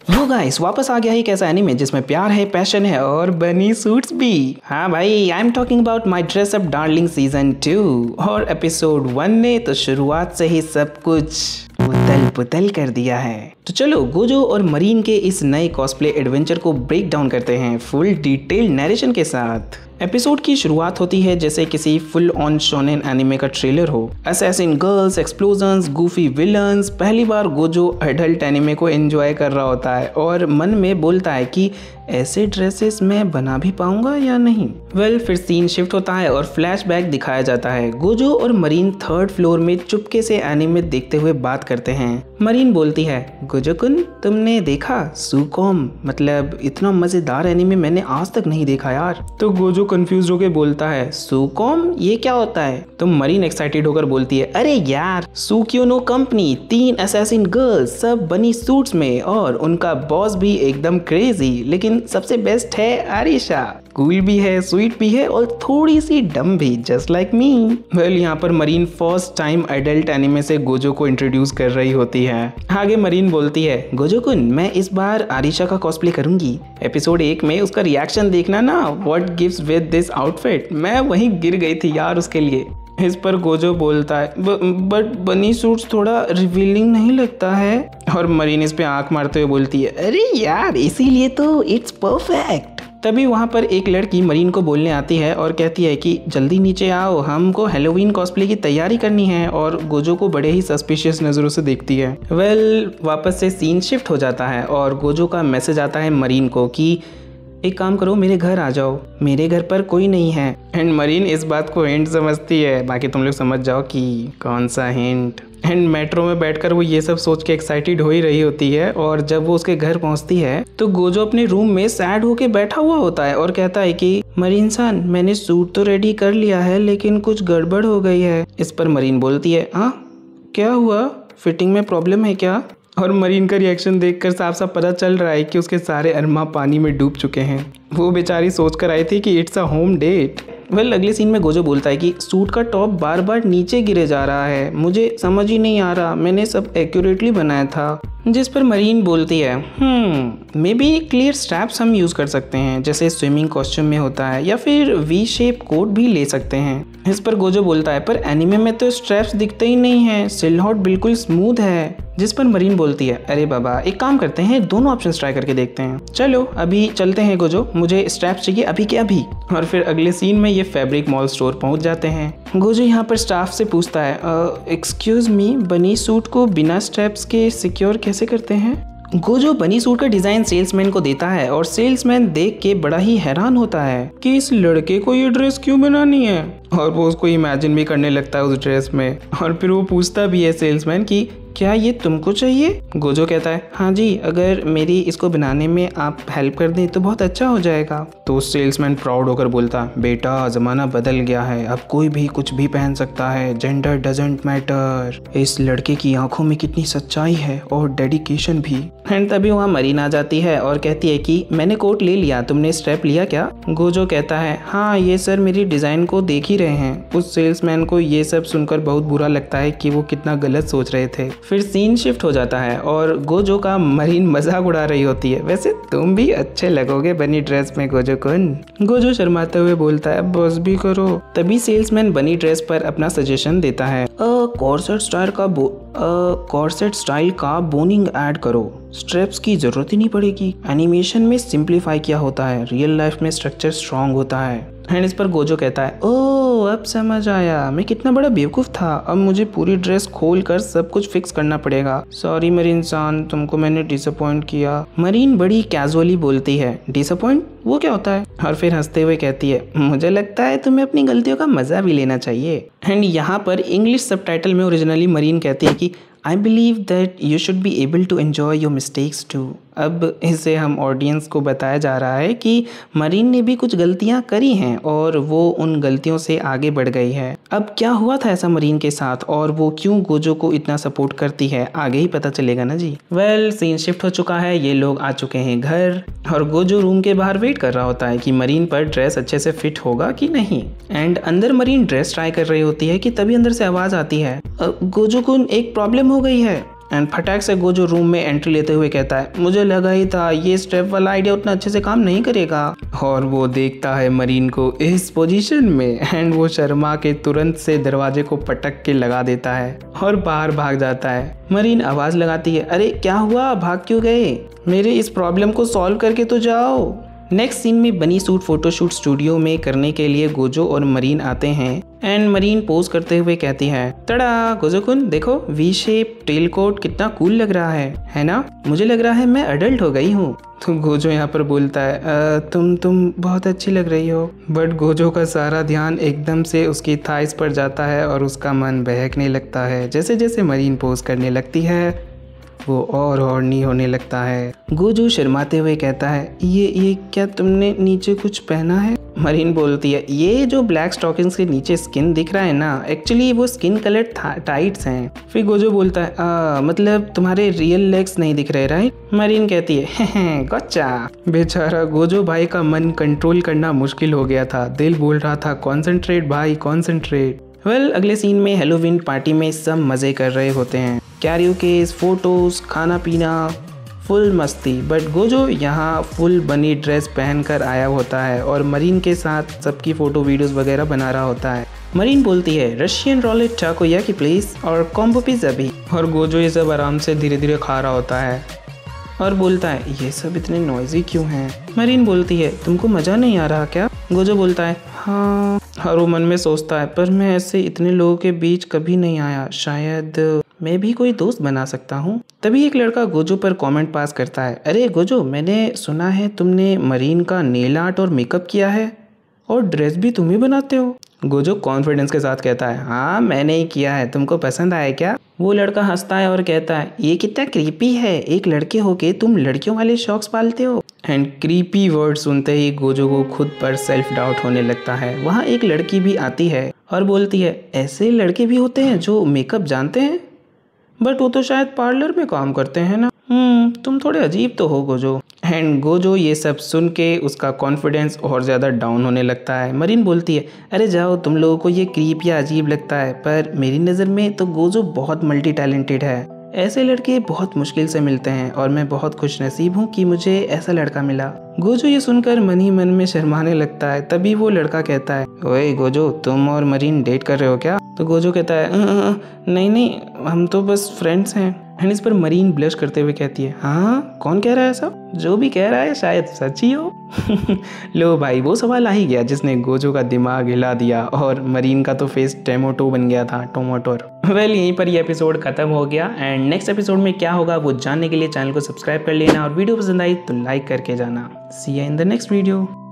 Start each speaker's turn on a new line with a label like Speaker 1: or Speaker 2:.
Speaker 1: वो गाइस वापस आ गया है एक ऐसा एनीमे जिसमें प्यार है, पैशन है और बनी सूट्स भी। हाँ भाई, I am talking about my dress up darling season 2 और एपिसोड 1 ने तो शुरुआत से ही सब कुछ उतल पुतल कर दिया है। तो चलो गोजो और मरीन के इस नए कॉस्प्ले एडवेंचर को ब्रेक डाउन करते हैं फुल डिटेल नरेशन के साथ। एपिसोड की शुरुआत होती है जैसे किसी फुल ऑन शोनेन एनिमे का ट्रेलर हो। Assassin girls, explosions, Goofy villains. पहली बार गोजो एडल्ट एनिमे को एंजॉय कर रहा होता है और मन में बोलता है कि ऐसे ड्रेसेस मैं बना भी पाऊंगा या नहीं। फिर सीन शिफ्ट होता है और फ्लैशबैक दिखाया जाता है। गोजो और मरीन 3rd फ्लोर में चुपके से एनिमे देखते हुए बात करते हैं। मरीन बोलती है, गोजो-कुन तुमने देखा सुकॉम, मतलब इतना मजेदार एनिमे मैंने आज तक नहीं देखा यार। तो गोजो कंफ्यूज होकर बोलता है, सुकॉम ये क्या होता है? तो मरीन एक्साइटेड होकर बोलती है, अरे यार सुक्योनो कंपनी, 3 असैसिन गर्ल्स सब बनी सूट्स में और उनका बॉस भी एकदम क्रेजी, लेकिन सबसे बेस्ट है आरिशा। कूल भी है, स्वीट भी है और थोड़ी सी डम भी, जस्ट लाइक मी। यहाँ पर marine first time adult anime से गोजो को इंट्रोड्यूस कर रही होती है। आगे मरीन बोलती है, गोजो-कुन मैं इस बार आरिशा का कॉस्प्ले करूंगी। एपिसोड 1 में उसका रिएक्शन देखना ना, what gives with this outfit, मैं वहीं गिर गई थी यार उसके लिए। इस पर गोजो बोलता है, बट बनी सूट्स थोड़ा रिवीलिंग नहीं लगता है? और मरीन इस पे आंख मारते हुए बोलती है, अरे यार इसीलिए तो इट्स परफेक्ट। तभी वहाँ पर एक लड़की मरीन को बोलने आती है और कहती है कि जल्दी नीचे आओ, हमको हैलोवीन कॉस्प्ले की तैयारी करनी है। और गोजो को बड़े ही सस्पिशियस नज़रों से देखती है। वापस से सीन शिफ्ट हो जाता है और गोजो का मैसेज आता है मरीन को कि एक काम करो, मेरे घर आ जाओ, मेरे घर पर कोई नहीं है। एंड मरीन इस बात को हिंट समझती है, बाकी तुम लोग समझ जाओ कि कौन सा हिंट। एंड मेट्रो में बैठकर वो ये सब सोच के एक्साइटेड हो ही रही होती है और जब वो उसके घर पहुंचती है तो गोजो अपने रूम में सैड होके बैठा हुआ होता है और कहता है कि मरीन सान, मैंने सूट तो रेडी कर लिया है लेकिन कुछ गड़बड़ हो गई है। इस पर मरीन बोलती है, हाँ क्या हुआ, फिटिंग में प्रॉब्लम है क्या? और मरीन का रिएक्शन देखकर साफ साफ पता चल रहा है कि उसके सारे अरमा पानी में डूब चुके हैं। वो बेचारी सोच कर आई थी कि इट्स अ होम डेट। अगले सीन में गोजो बोलता है कि सूट का टॉप बार बार नीचे गिरे जा रहा है, मुझे समझ ही नहीं आ रहा, मैंने सब एक्यूरेटली बनाया था। जिस पर मरीन बोलती है, मे बी क्लियर स्ट्रैप्स हम यूज़ कर सकते हैं जैसे स्विमिंग कॉस्ट्यूम में होता है, या फिर वी शेप कोट भी ले सकते हैं। इस पर गोजो बोलता है, पर एनिमे में तो स्ट्रैप्स दिखते ही नहीं है, सिलहट बिल्कुल स्मूथ है। जिस पर मरीन बोलती है, अरे बाबा एक काम करते हैं, दोनों ऑप्शन ट्राई करके देखते हैं। चलो अभी चलते हैं गोजो, मुझे स्ट्रैप्स चाहिए अभी के अभी। और फिर अगले सीन में ये फैब्रिक मॉल स्टोर पहुंच जाते हैं। गोजो यहाँ पर स्टाफ से पूछता है, एक्सक्यूज मी, बनी सूट को बिना स्ट्रैप्स के सिक्योर कैसे करते हैं? गोजो बनी सूट का डिजाइन सेल्समैन को देता है और सेल्समैन देख के बड़ा ही हैरान होता है कि इस लड़के को ये ड्रेस क्यों बनानी है, और वो उसको इमेजिन भी करने लगता है उस ड्रेस में। और फिर वो पूछता भी है सेल्समैन कि क्या ये तुमको चाहिए? गोजो कहता है, हाँ जी, अगर मेरी इसको बनाने में आप हेल्प कर दें तो बहुत अच्छा हो जाएगा। तो सेल्समैन प्राउड होकर बोलता, बेटा ज़माना बदल गया है, अब कोई भी कुछ भी पहन सकता है, जेंडर डजंट मैटर। इस लड़के की आंखों में कितनी सच्चाई है और डेडिकेशन भी। एंड तभी वहाँ मरीन आ जाती है और कहती है कि मैंने कोट ले लिया, तुमने स्ट्रैप लिया क्या? गोजो कहता है, हाँ ये सर मेरी डिज़ाइन को देख ही रहे हैं। उस सेल्समैन को ये सब सुनकर बहुत बुरा लगता है कि वो कितना गलत सोच रहे थे। फिर सीन शिफ्ट हो जाता है और गोजो का मरीन मजाक उड़ा रही होती है, वैसे तुम भी अच्छे लगोगे बनी ड्रेस में गोजो-कुन। गोजो शर्माते हुए बोलता है, बस भी करो। तभी सेल्समैन बनी ड्रेस पर अपना सजेशन देता है, कॉर्सेट स्टाइल का बोनिंग ऐड करो, स्ट्रैप्स की जरूरत ही नहीं पड़ेगी। एनिमेशन में सिंप्लीफाई किया होता है, रियल लाइफ में स्ट्रक्चर स्ट्रॉन्ग होता है। एंड इस पर गोजो कहता है, ओह अब समझ आया, मैं कितना बड़ा बेवकूफ़ था, अब मुझे पूरी ड्रेस खोल कर सब कुछ फिक्स करना पड़ेगा। सॉरी मरीन सान, तुमको मैंने डिसअपॉइंट किया। मरीन बड़ी कैजुअली बोलती है, डिसअपॉइंट वो क्या होता है? और फिर हंसते हुए कहती है, मुझे लगता है तुम्हें अपनी गलतियों का मजा भी लेना चाहिए। एंड यहाँ पर इंग्लिश सबटाइटल में ओरिजिनली मरीन कहती है कि I believe that you should be able to enjoy your mistakes too। अब इसे हम ऑडियंस को बताया जा रहा है कि मरीन ने भी कुछ गलतियां करी हैं और वो उन गलतियों से आगे बढ़ गई है। अब क्या हुआ था ऐसा मरीन के साथ और वो क्यों गोजो को इतना सपोर्ट करती है, आगे ही पता चलेगा ना जी। सीन शिफ्ट हो चुका है, ये लोग आ चुके हैं घर और गोजो रूम के बाहर वेट कर रहा होता है कि मरीन पर ड्रेस अच्छे से फिट होगा कि नहीं। एंड अंदर मरीन ड्रेस ट्राई कर रही होती है कि तभी अंदर से आवाज आती है, गोजो-कुन एक प्रॉब्लम हो गई है। एंड फटाक से गोजो रूम में एंट्री लेते हुए कहता है, मुझे लगा ही था ये स्टेप वाला आइडिया उतना अच्छे से काम नहीं करेगा। और वो देखता है मरीन को इस पोजीशन में एंड वो शर्मा के तुरंत से दरवाजे को पटक के लगा देता है और बाहर भाग जाता है। मरीन आवाज लगाती है, अरे क्या हुआ, भाग क्यों गए, मेरे इस प्रॉब्लम को सॉल्व करके तो जाओ। नेक्स्ट सीन में बनी सूट फोटोशूट स्टूडियो में करने के लिए गोजो और मरीन आते हैं एंड मरीन पोज करते हुए कहती है, तड़ा गोजो कुन देखो वी शेप टेल कोट कितना कूल लग रहा है ना, मुझे लग रहा है मैं अडल्ट हो गई हूँ। तो गोजो यहाँ पर बोलता है, तुम बहुत अच्छी लग रही हो। बट गोजो का सारा ध्यान एकदम से उसकी थाइस पर जाता है और उसका मन बहकने लगता है। जैसे जैसे मरीन पोज करने लगती है वो और हॉर्नी होने लगता है। गोजो शर्माते हुए कहता है, ये क्या तुमने नीचे कुछ पहना है? मरीन बोलती है, ये जो ब्लैक स्टॉकिंग्स के नीचे स्किन दिख रहा है ना, एक्चुअली वो स्किन कलर टाइट्स हैं। फिर गोजो बोलता है, मतलब तुम्हारे रियल लेग्स नहीं दिख रहे राइट? मरीन कहती है, गच्चा। बेचारा गोजो भाई का मन कंट्रोल करना मुश्किल हो गया था। दिल बोल रहा था, कॉन्सेंट्रेट भाई कॉन्सेंट्रेट। अगले सीन में हेलोवीन पार्टी में सब मज़े कर रहे होते हैं, कैरियोकेस, फोटोज, खाना पीना, फुल मस्ती। बट गोजो यहाँ फुल बनी ड्रेस पहनकर आया होता है और मरीन के साथ सबकी फ़ोटो वीडियोस वगैरह बना रहा होता है। मरीन बोलती है, रशियन रोलेट टाकोयाकी प्लीज़ और कॉम्बो पिज़्ज़ा भी। और गोजो ये सब आराम से धीरे धीरे खा रहा होता है और बोलता है, ये सब इतने नॉइजी क्यों हैं? मरीन बोलती है, तुमको मज़ा नहीं आ रहा क्या? गोजो बोलता है, हाँ। और वो मन में सोचता है, पर मैं ऐसे इतने लोगों के बीच कभी नहीं आया, शायद मैं भी कोई दोस्त बना सकता हूँ। तभी एक लड़का गोजो पर कमेंट पास करता है, अरे गोजो, मैंने सुना है तुमने मरीन का नेल आर्ट और मेकअप किया है और ड्रेस भी तुम ही बनाते हो। गोजो कॉन्फिडेंस के साथ कहता है, हाँ मैंने ही किया है, तुमको पसंद आया क्या? वो लड़का हंसता है और कहता है, ये कितना क्रीपी है, एक लड़के होके तुम लड़कियों वाले शौक पालते हो। एंड क्रीपी वर्ड सुनते ही गोजो को खुद पर सेल्फ डाउट होने लगता है। वहाँ एक लड़की भी आती है और बोलती है, ऐसे लड़के भी होते हैं जो मेकअप जानते हैं, बट वो तो शायद पार्लर में काम करते हैं ना। तुम थोड़े अजीब तो हो गोजो। एंड गोजो ये सब सुन के उसका कॉन्फिडेंस और ज़्यादा डाउन होने लगता है। मरीन बोलती है, अरे जाओ, तुम लोगों को ये क्रीप या अजीब लगता है, पर मेरी नज़र में तो गोजो बहुत मल्टी टैलेंटेड है। ऐसे लड़के बहुत मुश्किल से मिलते हैं और मैं बहुत खुशनसीब हूँ कि मुझे ऐसा लड़का मिला। गोजो ये सुनकर मन ही मन में शर्माने लगता है। तभी वो लड़का कहता है, ओए गोजो, तुम और मरीन डेट कर रहे हो क्या? तो गोजो कहता है, नहीं, हम तो बस फ्रेंड्स हैं। एंड इस पर मरीन ब्लश करते हुए कहती है, हाँ कौन कह रहा है सब? जो भी कह रहा है शायद सच ही हो। लो भाई, वो सवाल आ ही गया जिसने गोजो का दिमाग हिला दिया और मरीन का तो फेस टोमेटो बन गया था, टोमेटोर। यहीं पर ये एपिसोड खत्म हो गया एंड नेक्स्ट एपिसोड में क्या होगा वो जानने के लिए चैनल को सब्सक्राइब कर लेना और वीडियो पसंद आई तो लाइक करके जाना। See you in the next video.